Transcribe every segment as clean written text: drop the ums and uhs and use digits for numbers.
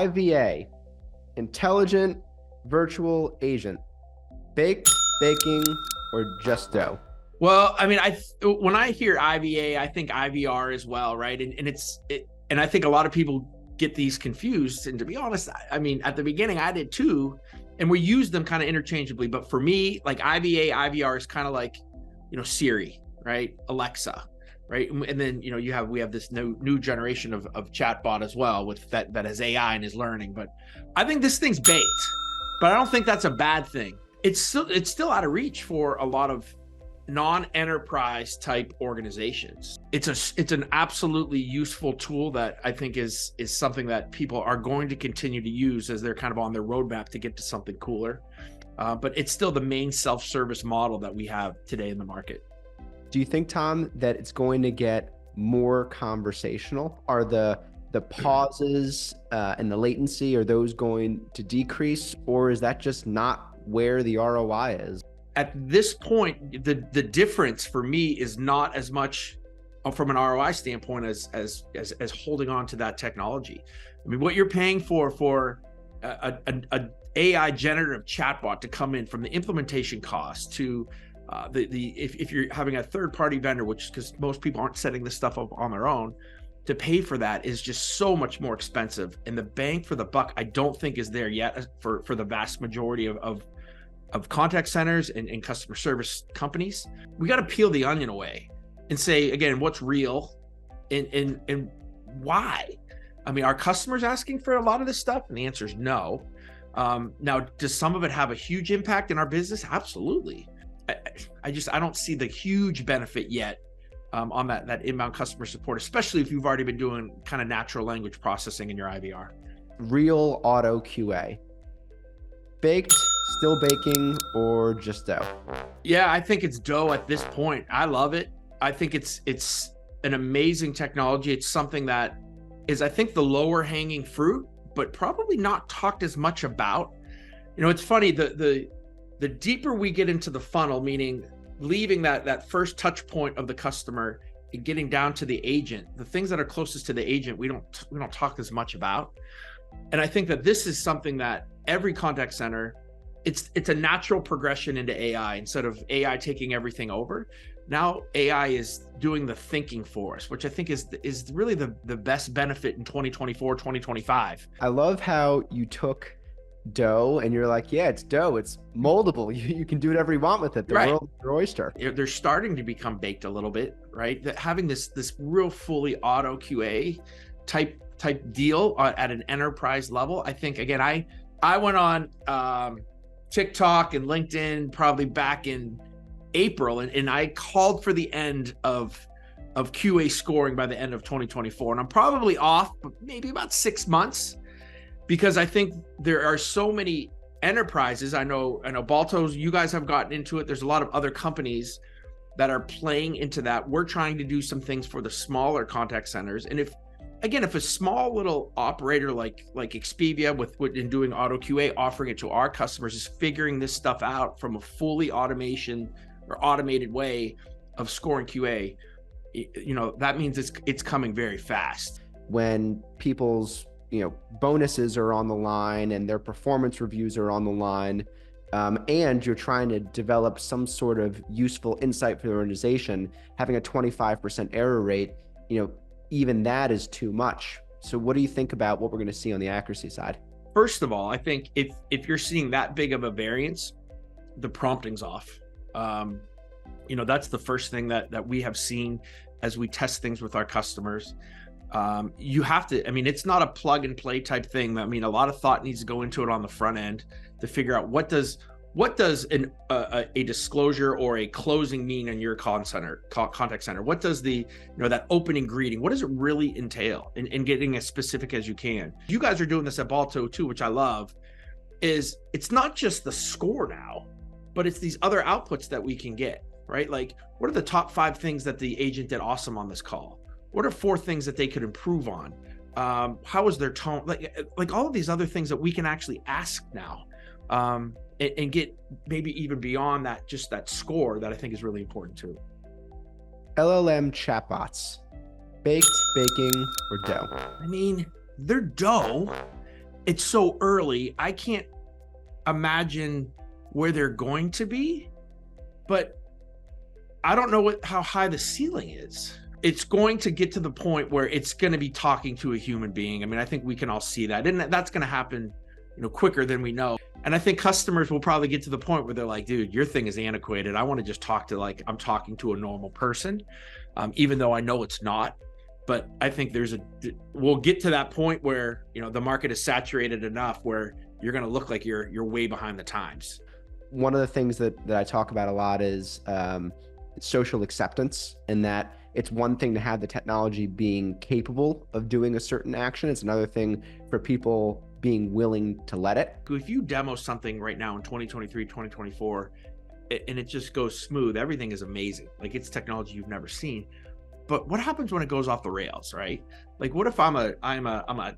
IVA, intelligent virtual agent, baked, baking, or just dough? Well, I mean, when I hear IVA, I think IVR as well, right? And I think a lot of people get these confused. And to be honest, I mean, at the beginning, I did too, and we use them kind of interchangeably. But for me, like IVA, IVR is kind of like, Siri, right? Alexa, right? And then we have this new generation of chatbot as well with that has AI and is learning. But I think this thing's baked, but I don't think that's a bad thing. It's still out of reach for a lot of non-enterprise type organizations. It's an absolutely useful tool that I think is something that people are going to continue to use as they're kind of on their roadmap to get to something cooler. But it's still the main self-service model that we have today in the market. Do you think, Tom, that it's going to get more conversational? Are the pauses and the latency, are those going to decrease, or is that just not where the ROI is? At this point, the difference for me is not as much from an ROI standpoint as holding on to that technology. I mean, what you're paying for a AI generative chatbot to come in, from the implementation cost to if you're having a third party vendor, which, because most people aren't setting this stuff up on their own, to pay for that is just so much more expensive. And the bang for the buck, I don't think is there yet for the vast majority of contact centers and customer service companies. We got to peel the onion away and say, again, what's real and why? I mean, are customers asking for a lot of this stuff? And the answer is no. Now, does some of it have a huge impact in our business? Absolutely. I don't see the huge benefit yet on that inbound customer support, especially if you've already been doing kind of natural language processing in your IVR. Real auto QA. Baked, still baking, or just dough? Yeah, I think it's dough at this point. I love it. I think it's an amazing technology. It's something that is, I think, the lower hanging fruit, but probably not talked as much about. It's funny, the deeper we get into the funnel, meaning leaving that first touch point of the customer and getting down to the agent, the things that are closest to the agent, we don't talk as much about. And I think that this is something that every contact center, it's a natural progression into AI. Instead of AI taking everything over, now AI is doing the thinking for us, which I think is really the best benefit in 2024, 2025. I love how you took dough and you're like, yeah, it's dough, it's moldable, you can do whatever you want with it. The Right. world is your oyster. They're starting to become baked a little bit, right? That having this real fully auto QA type deal at an enterprise level. I think, again, I went on TikTok and LinkedIn probably back in April, and I called for the end of QA scoring by the end of 2024. And I'm probably off, but maybe about 6 months, because I think there are so many enterprises. I know Balto's, you guys have gotten into it. There's a lot of other companies that are playing into that. We're trying to do some things for the smaller contact centers. And if a small little operator like Expivia with in doing auto QA, offering it to our customers, is figuring this stuff out from a fully automated way of scoring QA, that means it's coming very fast. When people's bonuses are on the line and their performance reviews are on the line, and you're trying to develop some sort of useful insight for the organization, having a 25% error rate, even that is too much. So what do you think about what we're going to see on the accuracy side? First of all, I think if you're seeing that big of a variance, the prompting's off. That's the first thing that we have seen as we test things with our customers. You have to, it's not a plug and play type thing. A lot of thought needs to go into it on the front end to figure out what does a disclosure or a closing mean in your contact center? What does that opening greeting, what does it really entail? And getting as specific as you can. You guys are doing this at Balto too, which I love. It's not just the score now, but it's these other outputs that we can get, right? Like, what are the top 5 things that the agent did awesome on this call? What are 4 things that they could improve on? How was their tone? Like all of these other things that we can actually ask now. And get maybe even beyond that, just that score, that I think is really important too. LLM chatbots, baked, baking, or dough? They're dough. it's so early. I can't imagine where they're going to be, but I don't know how high the ceiling is. It's going to get to the point where it's going to be talking to a human being. I mean, I think we can all see that, and that's going to happen, quicker than we know. And I think customers will probably get to the point where they're like, dude, your thing is antiquated. I want to just talk to, like, I'm talking to a normal person, even though I know it's not. But I think we'll get to that point where, the market is saturated enough where you're going to look like you're way behind the times. One of the things that I talk about a lot is social acceptance, and that it's one thing to have the technology being capable of doing a certain action. It's another thing for people being willing to let it. If you demo something right now in 2023, 2024, and it just goes smooth, everything is amazing. Like, it's technology you've never seen. But what happens when it goes off the rails, right? Like, what if I'm a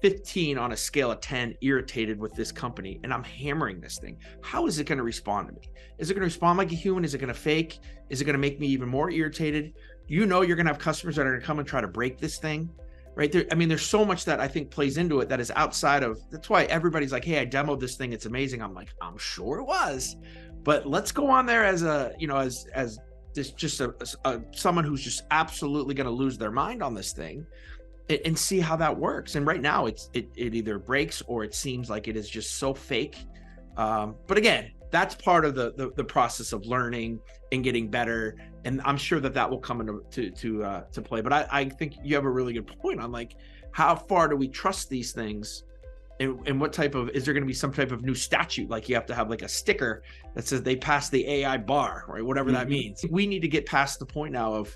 15 on a scale of 10 irritated with this company, and I'm hammering this thing? How is it going to respond to me? Is it going to respond like a human? Is it going to fake? Is it going to make me even more irritated? You're going to have customers that are going to come and try to break this thing, right? There's so much that I think plays into it that is outside of. That's why everybody's like, hey, I demoed this thing, it's amazing. I'm like, I'm sure it was, but let's go on there as a, as this, just someone who's just absolutely going to lose their mind on this thing, and see how that works. And right now it either breaks or it seems like it is just so fake. But again, that's part of the process of learning and getting better. And I'm sure that will come into play. But I think you have a really good point on, like, how far do we trust these things? And what type of, is there going to be some type of new statute? Like, you have to have like a sticker that says they passed the AI bar, right? Whatever that means. We need to get past the point now of,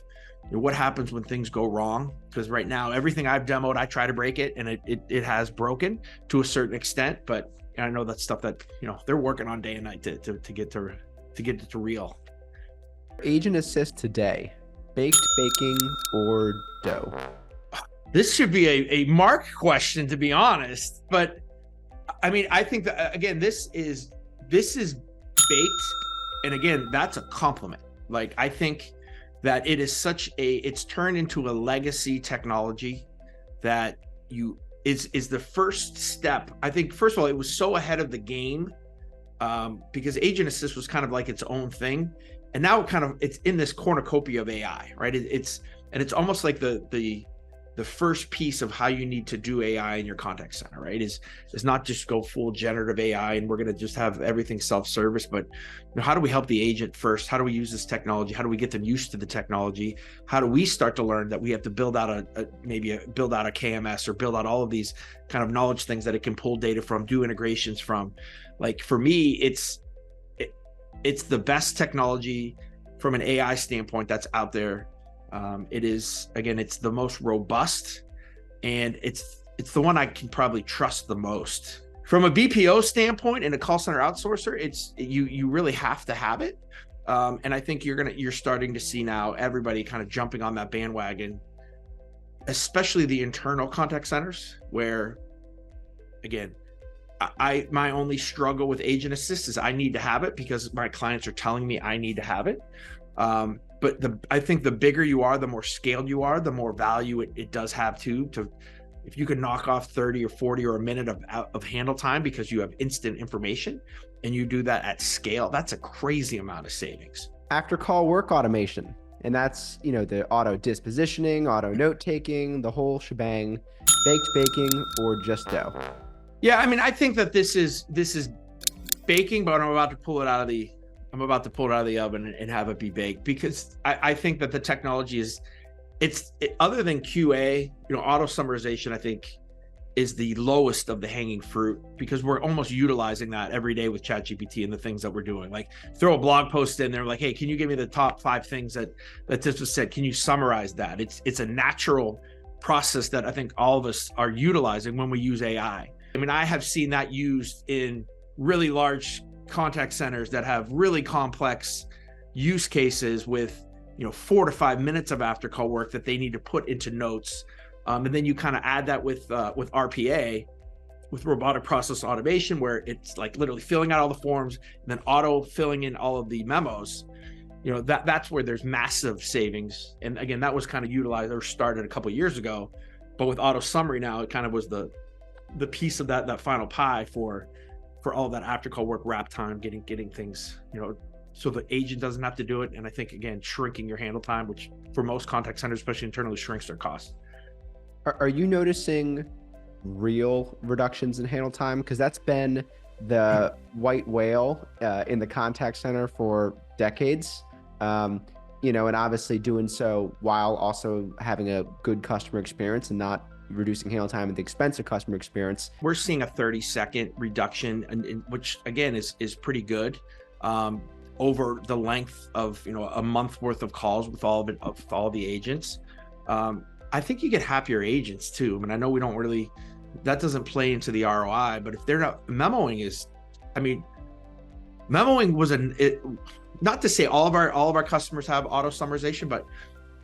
what happens when things go wrong? Because right now, everything I've demoed, I try to break it, and it has broken to a certain extent. But I know that's stuff that, they're working on day and night to get to real. Agent assist today, baked, baking, or dough? This should be a Marc question, to be honest. But I mean, I think that, again, this is baked, and again, that's a compliment. Like, I think that it is it's turned into a legacy technology that is the first step. I think, first of all, it was so ahead of the game, because agent assist was kind of like its own thing, and now it's in this cornucopia of AI, right? It's almost like the first piece of how you need to do AI in your contact center, right? Is not just go full generative AI and we're going to just have everything self-service, but how do we help the agent first? How do we use this technology? How do we get them used to the technology? How do we start to learn that we have to build out build out a KMS, or build out all of these kind of knowledge things that it can pull data from, do integrations from? Like, for me, it's the best technology from an AI standpoint that's out there. It is, again, it's the most robust, and it's the one I can probably trust the most. From a BPO standpoint and a call center outsourcer, you really have to have it. And I think you're starting to see now everybody kind of jumping on that bandwagon, especially the internal contact centers, where, again, my only struggle with agent assist is I need to have it because my clients are telling me I need to have it. But I think the bigger you are, the more scaled you are, the more value it does have too. If you can knock off 30 or 40 or a minute of handle time because you have instant information, and you do that at scale, that's a crazy amount of savings. After call work automation, and that's, the auto dispositioning, auto note taking, the whole shebang. Baked, baking, or just dough? Yeah, I mean, I think that this is baking, but I'm about to pull it out of the oven and have it be baked, because I think that the technology other than QA, auto summarization, I think, is the lowest of the hanging fruit, because we're almost utilizing that every day with ChatGPT and the things that we're doing. Like, throw a blog post in there, like, hey, can you give me the top 5 things that this was said? Can you summarize that? It's a natural process that I think all of us are utilizing when we use AI. I mean, I have seen that used in really large contact centers that have really complex use cases with 4 to 5 minutes of after call work that they need to put into notes, and then you kind of add that with RPA, with robotic process automation, where it's like literally filling out all the forms and then auto filling in all of the memos. That's where there's massive savings. And again, that was kind of utilized or started a couple of years ago, but with auto summary now, it kind of was the the piece of that final pie for all that after call work, wrap time, getting things, so the agent doesn't have to do it. And I think, again, shrinking your handle time, which for most contact centers, especially internally, shrinks their costs. Are you noticing real reductions in handle time? Because that's been the white whale in the contact center for decades. And obviously doing so while also having a good customer experience and not reducing handle time at the expense of customer experience. We're seeing a 30-second reduction, which again is pretty good, over the length of a month worth of calls with all the agents. I think you get happier agents too. I mean, I know we don't really, that doesn't play into the ROI, but if they're not memoing memoing was not to say all of our customers have auto summarization, but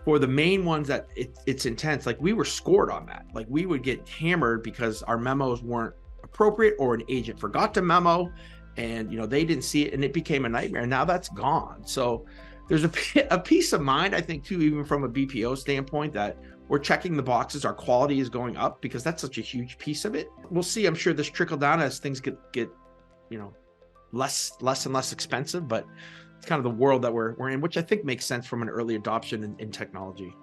for the main ones that it's intense, like we were scored on that. Like we would get hammered because our memos weren't appropriate, or an agent forgot to memo and they didn't see it, and it became a nightmare. And now that's gone. So there's a peace of mind, I think, too, even from a BPO standpoint, that we're checking the boxes, our quality is going up, because that's such a huge piece of it. We'll see. I'm sure this trickle down as things get less and less expensive, but it's kind of the world that we're in, which I think makes sense from an early adoption in technology.